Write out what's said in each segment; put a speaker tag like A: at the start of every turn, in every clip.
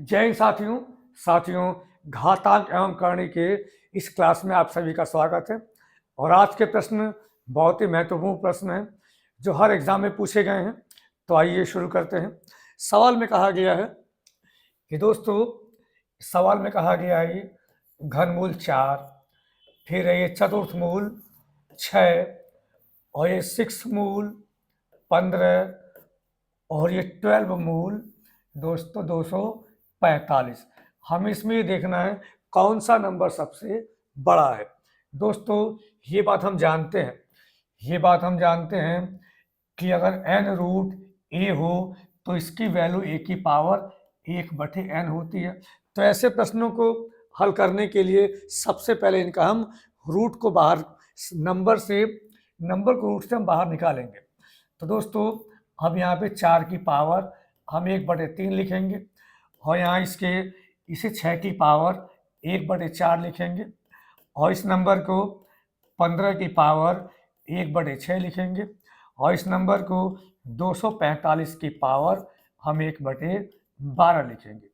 A: जय हिंद साथियों। घातांक एवं करणी के इस क्लास में आप सभी का स्वागत है। और आज के प्रश्न बहुत ही महत्वपूर्ण प्रश्न हैं जो हर एग्जाम में पूछे गए हैं। तो आइए शुरू करते हैं। सवाल में कहा गया है कि दोस्तों, सवाल में कहा गया है ये घनमूल 4, फिर है ये चतुर्थ मूल 6, और ये 6 मूल 15, और ये 12 मूल दोस्तों 245। हमें इसमें ये देखना है कौन सा नंबर सबसे बड़ा है। दोस्तों ये बात हम जानते हैं कि अगर n रूट a हो तो इसकी वैल्यू a की पावर 1/n होती है। तो ऐसे प्रश्नों को हल करने के लिए सबसे पहले इनका हम रूट को बाहर नंबर को रूट से हम बाहर निकालेंगे। तो दोस्तों अब यहाँ पे 4 की पावर हम 1/3 लिखेंगे, और यहाँ इसे 6 की पावर 1/4 लिखेंगे, और इस नंबर को 15 की पावर 1/6 लिखेंगे, और इस नंबर को 245 की पावर हम 1/12 लिखेंगे।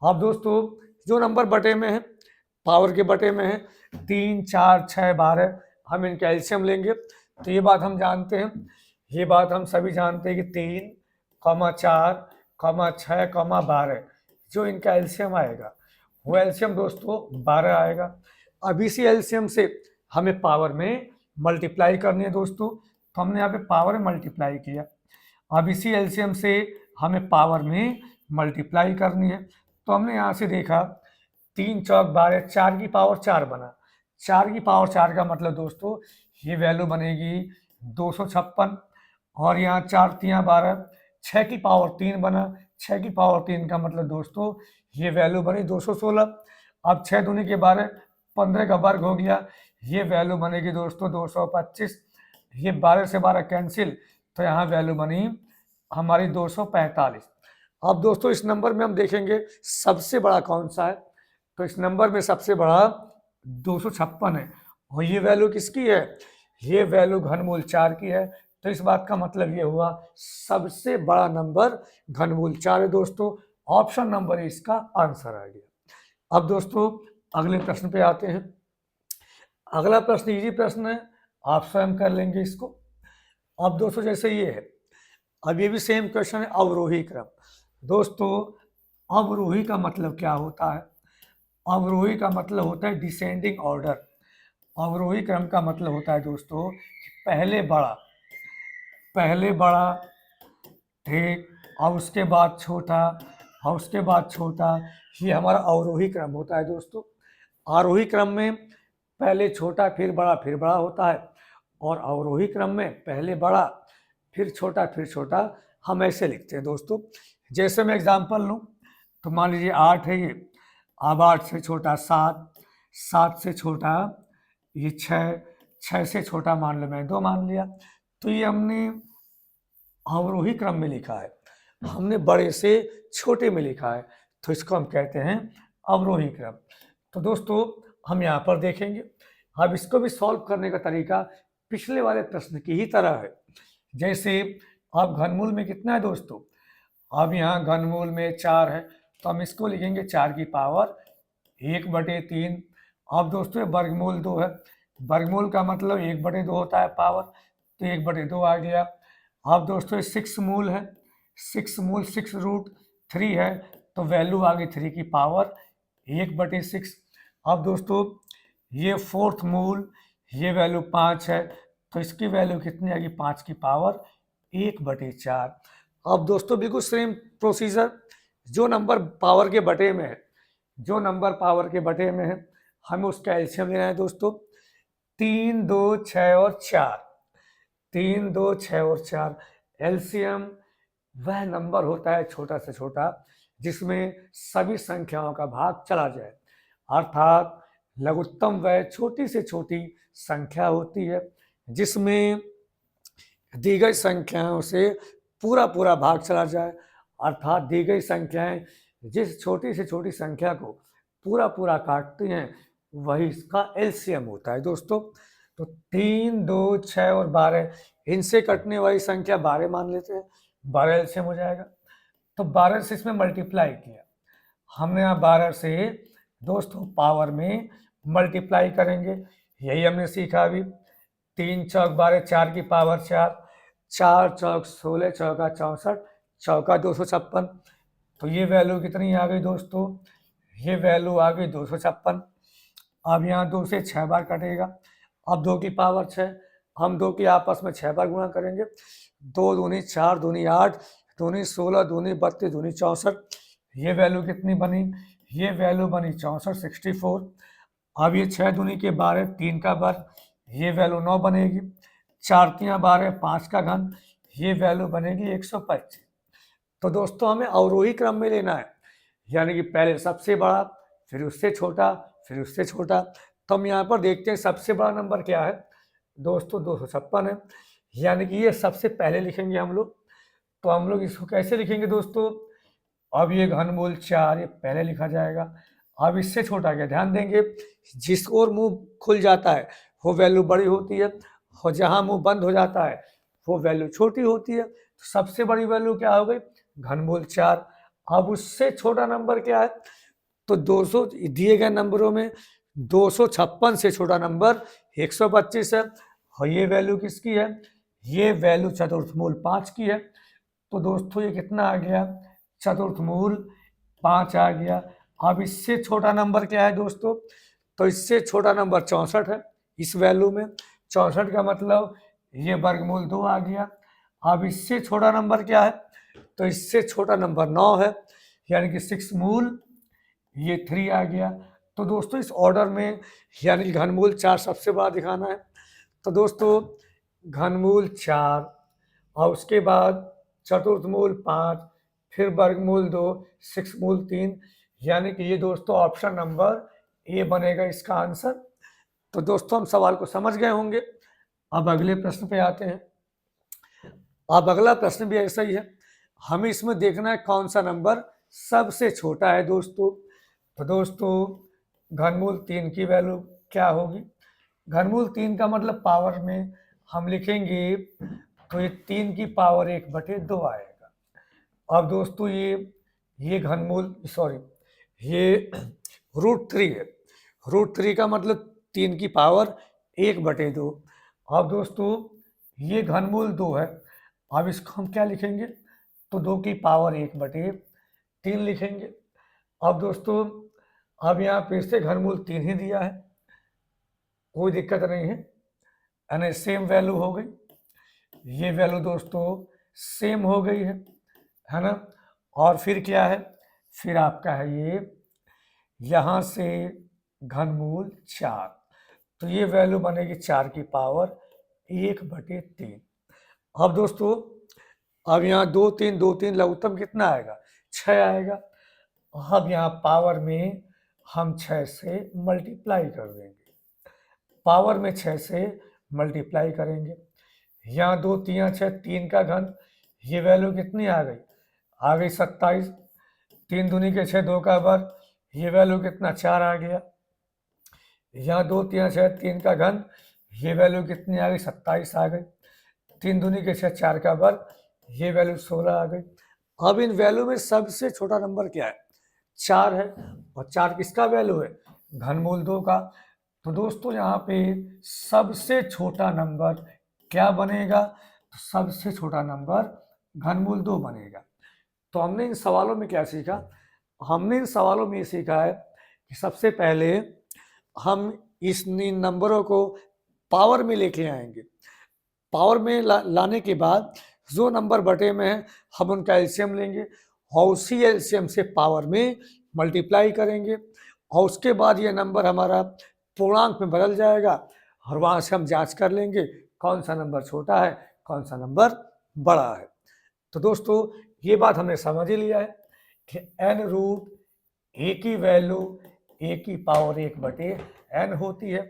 A: अब दोस्तों जो नंबर बटे में है, पावर के बटे में है, 3, 4, 6, 12, हम इनका एलसीएम लेंगे। तो ये बात हम जानते हैं, ये बात हम सभी जानते हैं कि 3, 4, 6, 12 जो इनका एलसीएम आएगा वो एलसीएम दोस्तों 12 आएगा। अब इसी एलसीएम से हमें पावर में मल्टीप्लाई करनी है दोस्तों, तो हमने यहाँ पे पावर में मल्टीप्लाई किया। अब इसी एलसीएम से हमें पावर में मल्टीप्लाई करनी है, तो हमने यहाँ से देखा 3 चौक 12, 4 की पावर 4 बना। 4 की पावर 4 का मतलब दोस्तों ये वैल्यू बनेगी 256, और यहाँ 4 3 12, 6 की पावर 3 बना। 6 की पावर 3 का मतलब दोस्तों ये वैल्यू बनी 216। अब 6 दूनी के 12, 15 का वर्ग हो गया, ये वैल्यू बनेगी दोस्तों 225। ये 12 से 12 कैंसिल, तो यहाँ वैल्यू बनी हमारी 245। अब दोस्तों इस नंबर में हम देखेंगे सबसे बड़ा कौन सा है। तो इस नंबर में सबसे बड़ा 256 है, और ये वैल्यू किसकी है? ये वैल्यू घनमूल 4 की है। तो इस बात का मतलब ये हुआ सबसे बड़ा नंबर घनमूल 4 है दोस्तों। ऑप्शन नंबर इसका आंसर आ गया। अब दोस्तों अगले प्रश्न पे आते हैं। अगला प्रश्न इजी प्रश्न है, आप स्वयं कर लेंगे इसको। अब दोस्तों जैसे ये है, अब ये भी सेम क्वेश्चन है, अवरोही क्रम। दोस्तों अवरोही का मतलब क्या होता है? अवरोही का मतलब होता है डिसेंडिंग ऑर्डर। अवरोही क्रम का मतलब होता है दोस्तों पहले बड़ा, ठीक, और उसके बाद छोटा, और उसके बाद छोटा, ये हमारा अवरोही क्रम होता है दोस्तों। आरोही क्रम में पहले छोटा फिर बड़ा होता है, और अवरोही क्रम में पहले बड़ा फिर छोटा हम ऐसे लिखते हैं दोस्तों। जैसे मैं एग्जांपल लूँ तो मान लीजिए 8 है ये, अब 8 से छोटा 7, 7 से छोटा ये 6, 6 से छोटा मान लो मैं 2 मान लिया। तो ये हमने अवरोही क्रम में लिखा है, हमने बड़े से छोटे में लिखा है, तो इसको हम कहते हैं अवरोही क्रम। तो दोस्तों हम यहाँ पर देखेंगे, अब इसको भी सॉल्व करने का तरीका पिछले वाले प्रश्न की ही तरह है। जैसे अब घनमूल में कितना है दोस्तों? अब यहाँ घनमूल में 4 है, तो हम इसको लिखेंगे 4 की पावर 1/3। अब दोस्तों वर्गमूल 2 है, वर्गमूल का मतलब 1/2 होता है पावर, तो 1/2 आ गया। अब दोस्तों 6 मूल है, 6 मूल 6 रूट 3 है, तो वैल्यू आ गई 3 की पावर 1/6। अब दोस्तों ये 4th मूल, ये वैल्यू 5 है, तो इसकी वैल्यू कितनी आएगी? 5 की पावर 1/4। अब दोस्तों बिल्कुल सेम प्रोसीजर, जो नंबर पावर के बटे में है, हमें उसका एलसीएम लेना है दोस्तों। 3, 2, 6 और 4, 3, 2, 6 और 4। एलसीएम वह नंबर होता है छोटा से छोटा जिसमें सभी संख्याओं का भाग चला जाए, अर्थात लघुत्तम वह छोटी से छोटी संख्या होती है जिसमें दी गई संख्याओं से पूरा भाग चला जाए, अर्थात दी गई संख्याएं जिस छोटी से छोटी संख्या को पूरा काटती हैं वही इसका एलसीएम होता है दोस्तों। तो 3, 2, 6 और 12, इनसे कटने वाली संख्या 12 मान लेते हैं, 12 एलसीएम हो जाएगा। तो 12 से इसमें मल्टीप्लाई किया, हमने यहाँ 12 से दोस्तों पावर में मल्टीप्लाई करेंगे, यही हमने सीखा अभी। 3 चौक 12, 4 की पावर 4, 4 चौक 16, चौका 64, चौका 256। तो ये वैल्यू कितनी आ गई दोस्तों, ये वैल्यू आ गई 256। अब यहाँ 2 से 6 बार कटेगा, अब 2 की पावर 6, हम 2 की आपस में 6 बार गुणा करेंगे। 2 दूनी 4, दूनी 8, दूनी 16, दूनी 32, दूनी 64। ये वैल्यू कितनी बनी, ये वैल्यू बनी 64, 64। अब ये 6 दूनी के 12, 3 का वर्ग, ये वैल्यू 9 बनेगी। 4 तियाँ 12, 5 का घन, ये वैल्यू बनेगी 125। तो दोस्तों हमें अवरोही क्रम में लेना है, यानी कि पहले सबसे बड़ा, फिर उससे छोटा, फिर उससे छोटा। तो हम यहाँ पर देखते हैं सबसे बड़ा नंबर क्या है दोस्तों, 256 है, यानी कि ये सबसे पहले लिखेंगे हम लोग। तो हम लोग इसको कैसे लिखेंगे दोस्तों, अब ये घनमूल 4 ये पहले लिखा जाएगा। अब इससे छोटा क्या, ध्यान देंगे जिस ओर मुंह खुल जाता है वो वैल्यू बड़ी होती है, और जहाँ मुंह बंद हो जाता है वो वैल्यू छोटी होती है। तो सबसे बड़ी वैल्यू क्या हो गई, घनमूल 4। अब उससे छोटा नंबर क्या है, तो 200 दिए गए नंबरों में 256 से छोटा नंबर 125 है, और ये वैल्यू किसकी है, ये वैल्यू चतुर्थमूल 5 की है। तो दोस्तों ये कितना आ गया, चतुर्थमूल 5 आ गया। अब इससे छोटा नंबर क्या है दोस्तों, तो इससे छोटा नंबर 64 है इस वैल्यू में। 64 का मतलब ये वर्गमूल 2 आ गया। अब इससे छोटा नंबर क्या है, तो इससे छोटा नंबर 9 है, यानी कि 6 मूल ये 3 आ गया। तो दोस्तों इस ऑर्डर में, यानी कि घनमूल 4 सबसे बड़ा दिखाना है। तो दोस्तों घनमूल 4 और उसके बाद चतुर्थमूल 5, फिर वर्गमूल 2, 6 मूल 3, यानी कि ये दोस्तों ऑप्शन नंबर ए बनेगा इसका आंसर। तो दोस्तों हम सवाल को समझ गए होंगे। अब अगले प्रश्न पे आते हैं। अब अगला प्रश्न भी ऐसा ही है, हमें इसमें देखना है कौन सा नंबर सबसे छोटा है दोस्तों। तो दोस्तों घनमूल 3 की वैल्यू क्या होगी, घनमूल 3 का मतलब पावर में हम लिखेंगे तो ये 3 की पावर 1/2 आएगा। अब दोस्तों ये घनमूल सॉरी ये √3 है, √3 का मतलब 3 की पावर 1/2। अब दोस्तों ये घनमूल 2 है, अब इसको हम क्या लिखेंगे, तो 2 की पावर 1/3 लिखेंगे। अब दोस्तों अब यहाँ फिर से घनमूल 3 ही दिया है, कोई दिक्कत नहीं है, यानी सेम वैल्यू हो गई। ये वैल्यू दोस्तों सेम हो गई है ना। और फिर क्या है, फिर आपका है ये यहाँ से घनमूल 4, तो ये वैल्यू बनेगी 4 की पावर 1/3। अब दोस्तों अब यहाँ 2 3 2 3 लघुत्तम कितना आएगा, 6 आएगा। अब यहाँ पावर में हम 6 से मल्टीप्लाई कर देंगे, पावर में 6 से मल्टीप्लाई करेंगे। यहाँ 2 तियाँ 6, 3 का घन, ये वैल्यू कितनी आ गई 27। 3 दूनी के 6, 2 का वर्ग, ये वैल्यू कितना 4 आ गया। यहाँ 2 तियाँ 6, 3 का घन, ये वैल्यू कितनी आ गई 27 आ गई। 3 दूनी के 6, 4 का वर्ग, ये वैल्यू 16 आ गई। अब इन वैल्यू में सबसे छोटा नंबर क्या है, 4 है, और 4 किसका वैल्यू है, घनमूल 2 का। तो दोस्तों यहाँ पे सबसे छोटा नंबर क्या बनेगा, तो सबसे छोटा नंबर घनमूल 2 बनेगा। तो हमने इन सवालों में क्या सीखा, हमने इन सवालों में ये सीखा है कि सबसे पहले हम इन नंबरों को पावर में लेके आएंगे, पावर में लाने के बाद जो नंबर बटे में है हम उनका एलसीएम लेंगे, और उसी एलसीएम से पावर में मल्टीप्लाई करेंगे, और उसके बाद ये नंबर हमारा पूर्णांक में बदल जाएगा, और वहाँ से हम जांच कर लेंगे कौन सा नंबर छोटा है कौन सा नंबर बड़ा है। तो दोस्तों ये बात हमने समझ ही लिया है कि n√a की वैल्यू a की पावर 1/n होती है।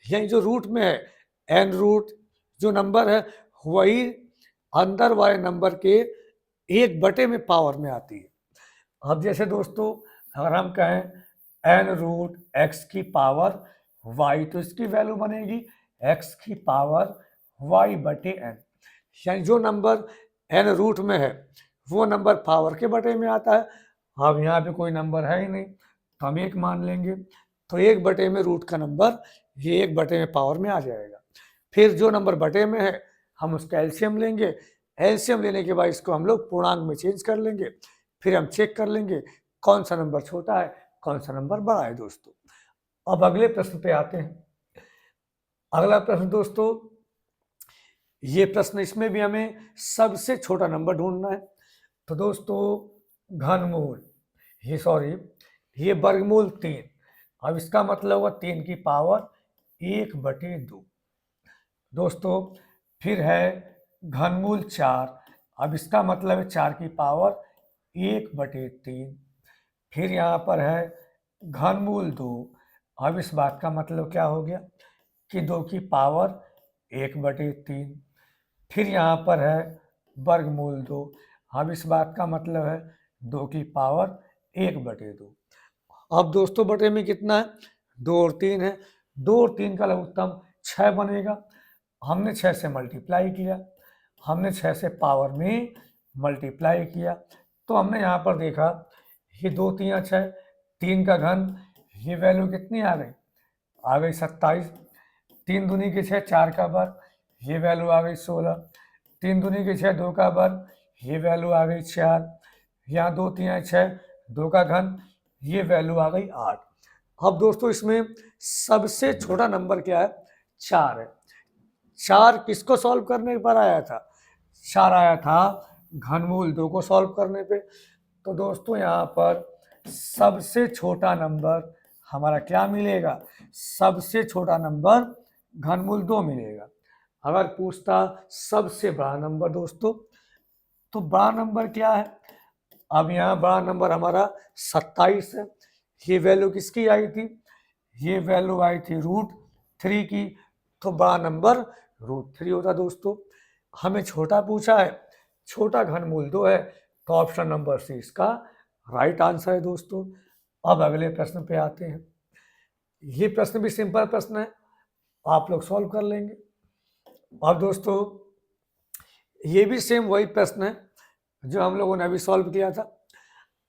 A: यही जो रूट में है n रूट जो नंबर है वही अंदर वाले नंबर के 1/में में पावर में आती है। अब जैसे दोस्तों अगर हम कहें n√x की पावर y, तो इसकी वैल्यू बनेगी x की पावर y/n, यानी जो नंबर n रूट में है वो नंबर पावर के बटे में आता है, अब यहाँ पे कोई नंबर है ही नहीं तो हम 1 मान लेंगे। तो 1 बटे में रूट का नंबर ये 1 बटे में पावर में आ जाएगा। फिर जो नंबर बटे में है हम उसका एलसीएम लेंगे। एलसीएम लेने के बाद इसको हम लोग पूर्णांक में चेंज कर लेंगे। फिर हम चेक कर लेंगे कौन सा नंबर छोटा है कौन सा नंबर बड़ा है दोस्तों। अब अगले प्रश्न पे आते हैं। अगला प्रश्न दोस्तों, ये प्रश्न, इसमें भी हमें सबसे छोटा नंबर ढूंढना है। तो दोस्तों घनमूल, ये वर्गमूल 3, अब इसका मतलब होगा 3 की पावर 1/2। दोस्तों फिर है घनमूल 4, अब इसका मतलब है 4 की पावर 1/3। फिर यहाँ पर है घनमूल 2, अब इस बात का मतलब क्या हो गया कि 2 की पावर 1/3। फिर यहाँ पर है वर्गमूल 2, अब इस बात का मतलब है 2 की पावर 1/2। अब दोस्तों बटे में कितना है, 2 और 3 है, 2 और 3 का लघुत्तम 6 बनेगा। हमने 6 से मल्टीप्लाई किया, हमने 6 से पावर में मल्टीप्लाई किया, तो हमने यहाँ पर देखा ये 2 3 6, 3 का घन, ये वैल्यू कितनी आ गई, 27। 3 दूनी के 6, 4 का वर्ग, ये वैल्यू आ गई 16। 3 दूनी के 6, 2 का वर्ग, ये वैल्यू आ गई 4। यहाँ 2 3 6, 2 का घन, ये वैल्यू आ गई 8। अब दोस्तों इसमें सबसे छोटा नंबर क्या है, 4 है। 4 किसको सॉल्व करने पर आया था, 4 आया था घनमूल 2 को सॉल्व करने पे। तो दोस्तों यहाँ पर सबसे छोटा नंबर हमारा क्या मिलेगा, सबसे छोटा नंबर घनमूल 2 मिलेगा। अगर पूछता सबसे बड़ा नंबर दोस्तों, तो बड़ा नंबर क्या है, अब यहाँ बड़ा नंबर हमारा 27 है। ये वैल्यू किसकी आई थी, ये वैल्यू आई थी √3 की, तो बड़ा नंबर √3 होता दोस्तों। हमें छोटा पूछा है, छोटा घनमूल 2 है, तो ऑप्शन नंबर सी इसका राइट आंसर है दोस्तों। अब अगले प्रश्न पे आते हैं। ये प्रश्न भी सिंपल प्रश्न है, आप लोग सॉल्व कर लेंगे। अब दोस्तों ये भी सेम वही प्रश्न है जो हम लोगों ने अभी सॉल्व किया था।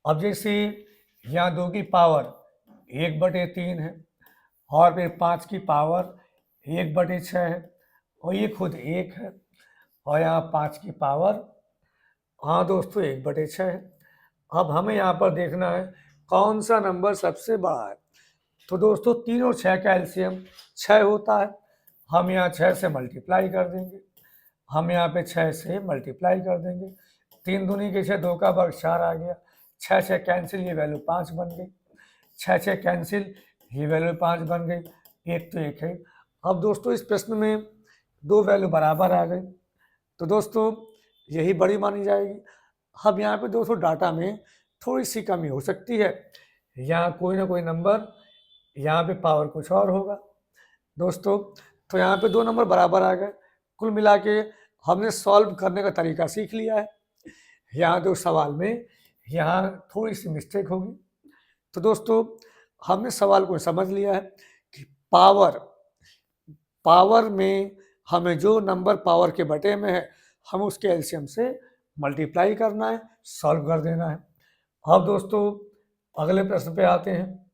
A: अब जैसे यहाँ 2 की पावर 1/3 है, और फिर 5 की पावर 1/6 है, और ये खुद 1 है, और यहाँ 5 की पावर, हाँ दोस्तों 1/6 है। अब हमें यहाँ पर देखना है कौन सा नंबर सबसे बड़ा है। तो दोस्तों 3 और 6 का एलसीएम 6 होता है, हम यहाँ 6 से मल्टीप्लाई कर देंगे, हम यहाँ पे 6 से मल्टीप्लाई कर देंगे। 3 दूनी के 6, 2 का वर्ग 4 आ गया, 6 से कैंसिल, ये वैल्यू 5 बन गई, 6 से कैंसिल, ये वैल्यू 5 बन गई, एक तो एक है। अब दोस्तों इस प्रश्न में 2 वैल्यू बराबर आ गई, तो दोस्तों यही बड़ी मानी जाएगी। अब यहाँ पे दोस्तों डाटा में थोड़ी सी कमी हो सकती है, यहाँ कोई ना कोई नंबर, यहाँ पे पावर कुछ और होगा दोस्तों। तो यहाँ पे 2 नंबर बराबर आ गए। कुल मिला के हमने सॉल्व करने का तरीका सीख लिया है। यहाँ जो सवाल में यहाँ थोड़ी सी मिस्टेक होगी, तो दोस्तों हमने सवाल को समझ लिया है कि पावर में हमें जो नंबर पावर के बटे में है हम उसके एलसीएम से मल्टीप्लाई करना है, सॉल्व कर देना है। अब दोस्तों अगले प्रश्न पे आते हैं।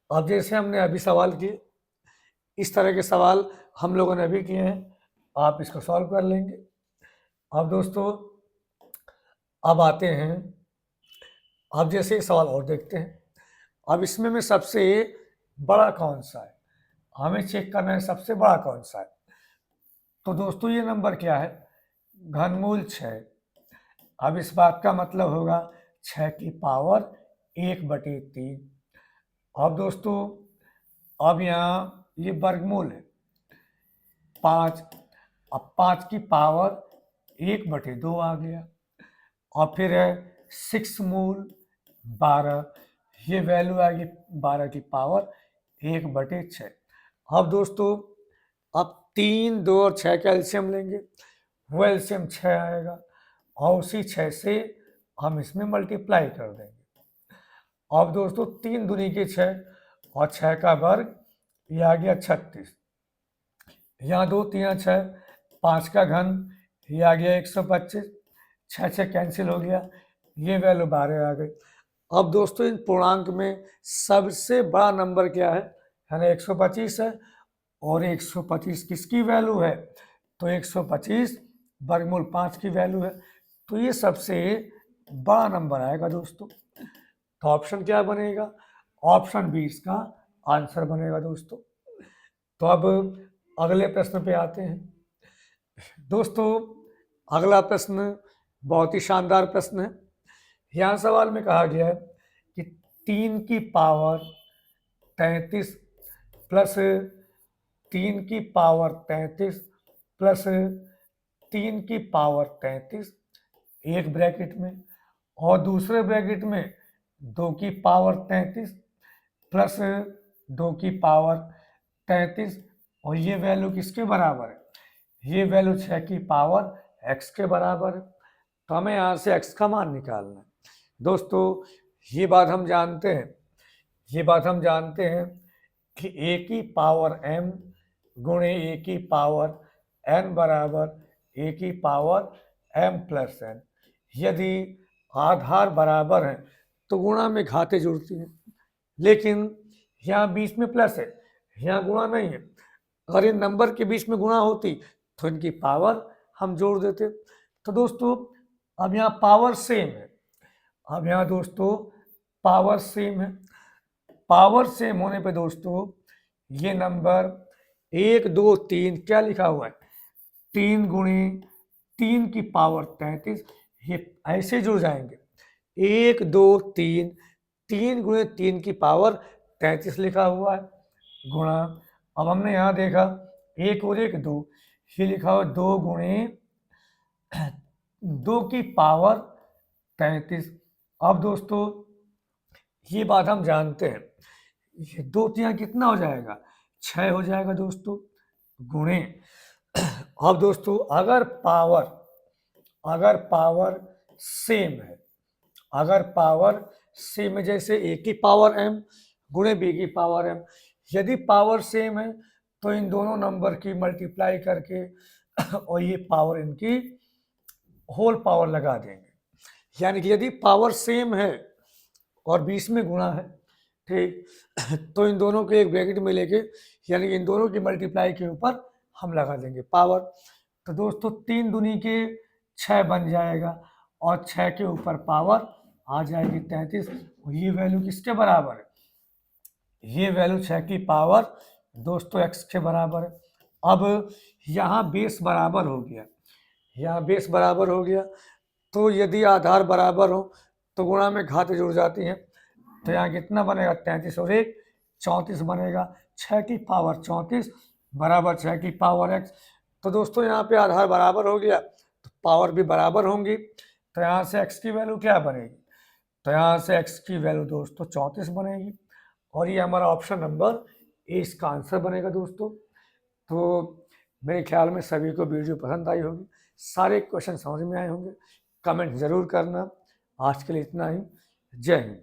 A: अब जैसे हमने अभी सवाल किए, इस तरह के सवाल हम लोगों ने अभी किए हैं, आप इसको सॉल्व कर लेंगे। अब दोस्तों अब आते हैं, अब जैसे एक सवाल और देखते हैं। अब इसमें में सबसे बड़ा कौन सा है, हमें चेक करना है सबसे बड़ा कौन सा है। तो दोस्तों ये नंबर क्या है, घनमूल 6। अब इस बात का मतलब होगा 6 की पावर 1/3। अब दोस्तों अब यहाँ ये वर्गमूल है 5, अब 5 की पावर 1/2 आ गया, और फिर है 6 मूल 12, ये वैल्यू आएगी 12 की पावर 1/6। अब दोस्तों अब 3 2 और 6 का एलसीएम लेंगे, वो एलसीएम 6 आएगा, और उसी 6 से हम इसमें मल्टीप्लाई कर देंगे। अब दोस्तों 3 दूनी के 6 और 6 का वर्ग, ये आ गया 36। यहाँ 2 3 6, 5 का घन, ये आ गया 125, 6 से कैंसिल हो गया, ये वैल्यू 12 आ गई। अब दोस्तों इन पूर्णांक में सबसे बड़ा नंबर क्या है, यानी 125 है, और 125 किसकी वैल्यू है, तो 125 वर्गमूल 5 की वैल्यू है, तो ये सबसे बड़ा नंबर आएगा दोस्तों। तो ऑप्शन क्या बनेगा, ऑप्शन 20 का आंसर बनेगा दोस्तों। तो अब अगले प्रश्न पे आते हैं दोस्तों। अगला प्रश्न बहुत ही शानदार प्रश्न है। यहाँ सवाल में कहा गया है कि 3 की पावर 33 प्लस 3 की पावर 33 प्लस 3 की पावर 33 एक ब्रैकेट में, और दूसरे ब्रैकेट में 2 की पावर 33 प्लस 2 की पावर 33, और ये वैल्यू किसके बराबर है, ये वैल्यू 6 की पावर x के बराबर है। तो हमें यहाँ से x का मान निकालना है दोस्तों। ये बात हम जानते हैं, ये बात हम जानते हैं कि a की पावर m गुणे a की पावर n बराबर a की पावर m प्लस n। यदि आधार बराबर हैं तो गुणा में घातें जुड़ती हैं, लेकिन यहाँ बीच में प्लस है, यहाँ गुणा नहीं है। अगर इन नंबर के बीच में गुणा होती तो इनकी पावर हम जोड़ देते। तो दोस्तों अब यहाँ पावर सेम है, अब यहाँ दोस्तों पावर सेम है। पावर सेम होने पे दोस्तों ये नंबर 1 2 3 क्या लिखा हुआ है, 3 गुणे 3 की पावर 33, ये ऐसे जुड़ जाएंगे। 1 2 3, 3 गुणे 3 की पावर 33 लिखा हुआ है, गुणा। अब हमने यहाँ देखा 1 और 1 2, ये लिखा हुआ 2 गुणे 2 की पावर 33। अब दोस्तों ये बात हम जानते हैं, ये 2 3 कितना हो जाएगा, 6 हो जाएगा दोस्तों, गुणे। अब दोस्तों अगर पावर सेम है, अगर पावर सेम है, जैसे a की पावर m गुणे b की पावर m, यदि पावर सेम है तो इन दोनों नंबर की मल्टीप्लाई करके और ये पावर इनकी होल पावर लगा देंगे। यानी कि यदि पावर सेम है और 20 में गुणा है, ठीक, तो इन दोनों को एक ब्रैकेट में लेके यानी कि इन दोनों की मल्टीप्लाई के ऊपर हम लगा देंगे पावर। तो दोस्तों 3 दूनी के 6 बन जाएगा, और 6 के ऊपर पावर आ जाएगी 33। ये वैल्यू किसके बराबर है, ये वैल्यू 6 की पावर दोस्तों x के बराबर है। अब यहाँ बेस बराबर हो गया, यहाँ बेस बराबर हो गया, तो यदि आधार बराबर हो तो गुणा में घातें जुड़ जाती हैं। तो यहाँ कितना बनेगा, 33 और 1 34 बनेगा, 6 की पावर 34 बराबर 6 की पावर x। तो दोस्तों यहाँ पे आधार बराबर हो गया तो पावर भी बराबर होंगी। तो यहाँ से x की वैल्यू क्या बनेगी, तो यहाँ से x की वैल्यू दोस्तों 34 बनेगी, और ये हमारा ऑप्शन नंबर ए इसका आंसर बनेगा दोस्तों। तो मेरे ख्याल में सभी को वीडियो पसंद आई होगी, सारे क्वेश्चन समझ में आए होंगे। कमेंट ज़रूर करना। आज के लिए इतना ही, जय हिंद।